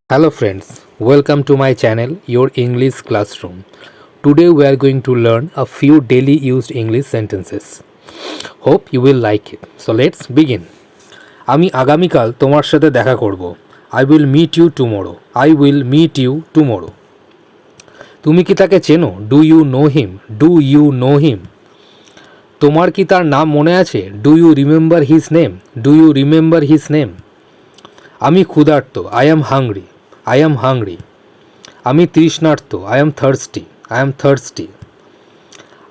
Hello friends, welcome to my channel Your English Classroom. Today we are going to learn a few daily used English sentences. Hope you will like it. So let's begin. আমি আগামীকাল তোমার সাথে দেখা করব. I will meet you tomorrow. I will meet you tomorrow. তুমি কি তাকে চেনো? Do you know him? Do you know him? তোমার কি তার নাম মনে আছে? Do you remember his name? Do you remember his name? আমি ক্ষুধার্ত. I am hungry. I am hungry. আমি তৃষ্ণার্ত. I am thirsty. I am thirsty.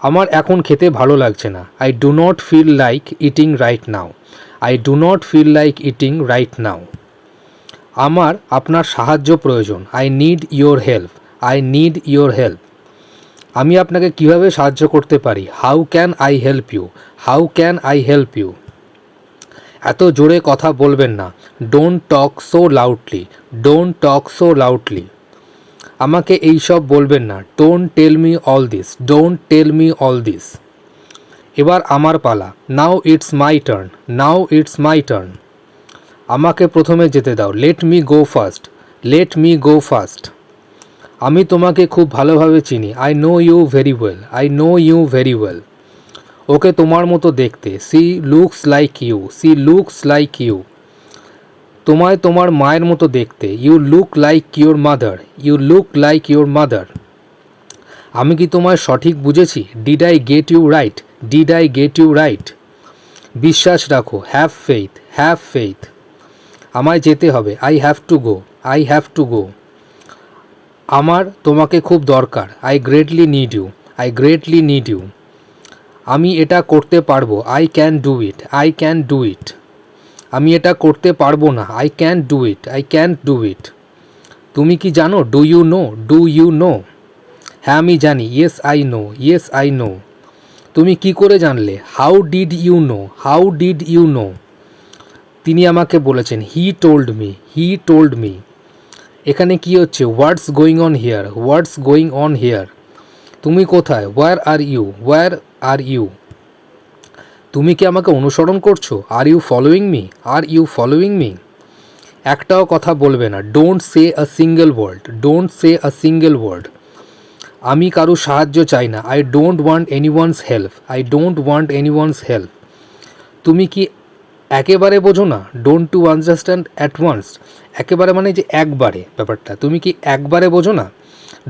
আমার এখন খেতে ভালো লাগছে না. I do not feel like eating right now. I do not feel like eating right now. আমার আপনার সাহায্য প্রয়োজন. I need your help. I need your help. আমি আপনাকে কিভাবে সাহায্য করতে পারি? How can I help you? How can I help you? এত জোরে কথা বলবেন না. Don't talk so loudly. Don't talk so loudly. আমাকে এই সব বলবেন না. Don't tell me all this. Don't tell me all this. এবার আমার পালা. Now it's my turn. Now it's my turn. আমাকে প্রথমে যেতে দাও. Let me go first. Let me go first. আমি তোমাকে খুব ভালোভাবে চিনি. I know you very well. I know you very well. ওকে তোমার মতো দেখতে. C looks like you. See looks like you. তোমায় তোমার মায়ের মতো দেখতে. You look like your mother. You look like your mother. আমি কি তোমায় সঠিক বুঝেছি? Did I get you right? Did I get you right? বিশ্বাস রাখো. Have faith. Have faith. আমায় যেতে হবে. I have to go. I have to go. আমার তোমাকে খুব দরকার. I greatly need you. I greatly need you. আমি এটা করতে পারবো. I can do it. I can do it. আমি এটা করতে পারবো না. I can do it. I can do it. তুমি কি জানো? Do you know? Do you know? হ্যাঁ আমি জানি. Yes I know. Yes I know. তুমি কি করে জানলে? How did you know? How did you know? তিনি আমাকে বলেছেন. He told me. He told me. এখানে কি হচ্ছে? What's going on here? What's going on here? তুমি কোথায়? Where are you? Where are you? তুমি কি আমাকে অনুসরণ করছো? Are you following me? Are you following me? একটাও কথা বলবে না. Don't say a single word. Don't say a single word. আমি কারো সাহায্য চাই না. I don't want anyone's help. I don't want anyone's help. তুমি কি একেবারে বোঝো না? Don't to understand at once. একেবারে মানে যে একবারে ব্যাপারটা. তুমি কি একবারে বোঝো না?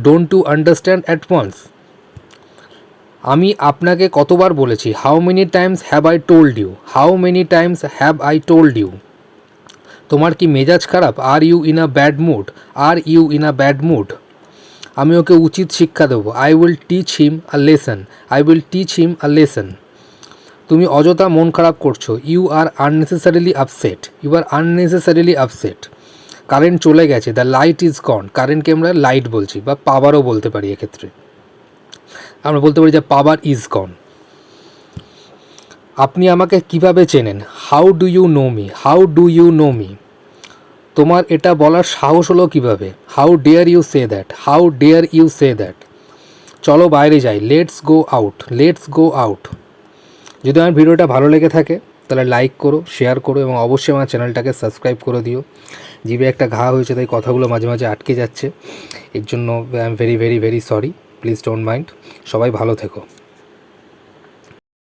Don't to understand at once. আমি আপনাকে কতবার বলেছি? How many times have I told you? How many times have I told you? তোমার কি মেজাজ খারাপ? Are you in a bad mood? Are you in a bad mood? আমি ওকে উচিত শিক্ষা দেবো. I will teach him a lesson. I will teach him a lesson. তুমি অযথা মন খারাপ করছো. You are unnecessarily upset. You are unnecessarily upset. Current চলে গেছে. দ্য লাইট ইজ গন. কারেন্টকে আমরা লাইট বলছি বা পাওয়ারও বলতে পারি. এক্ষেত্রে আমরা বলতে পারি যে পাওয়ার ইজ গন. আপনি আমাকে কিভাবে চেনেন? How do you know me? How do you know me? তোমার এটা বলার সাহস হলো কিভাবে? How dare you say that? How dare you say that? চলো বাইরে যাই. Let's go out. Let's go out. যদি আমার ভিডিওটা ভালো লেগে থাকে তাহলে লাইক করো, শেয়ার করো এবং অবশ্যই আমার চ্যানেলটাকে সাবস্ক্রাইব করে দিও. জিভে একটা ঘা হয়েছে তাই কথাগুলো মাঝে মাঝে আটকে যাচ্ছে. এর জন্য I am very very very sorry. Please don't mind. সবাই ভালো থেকো.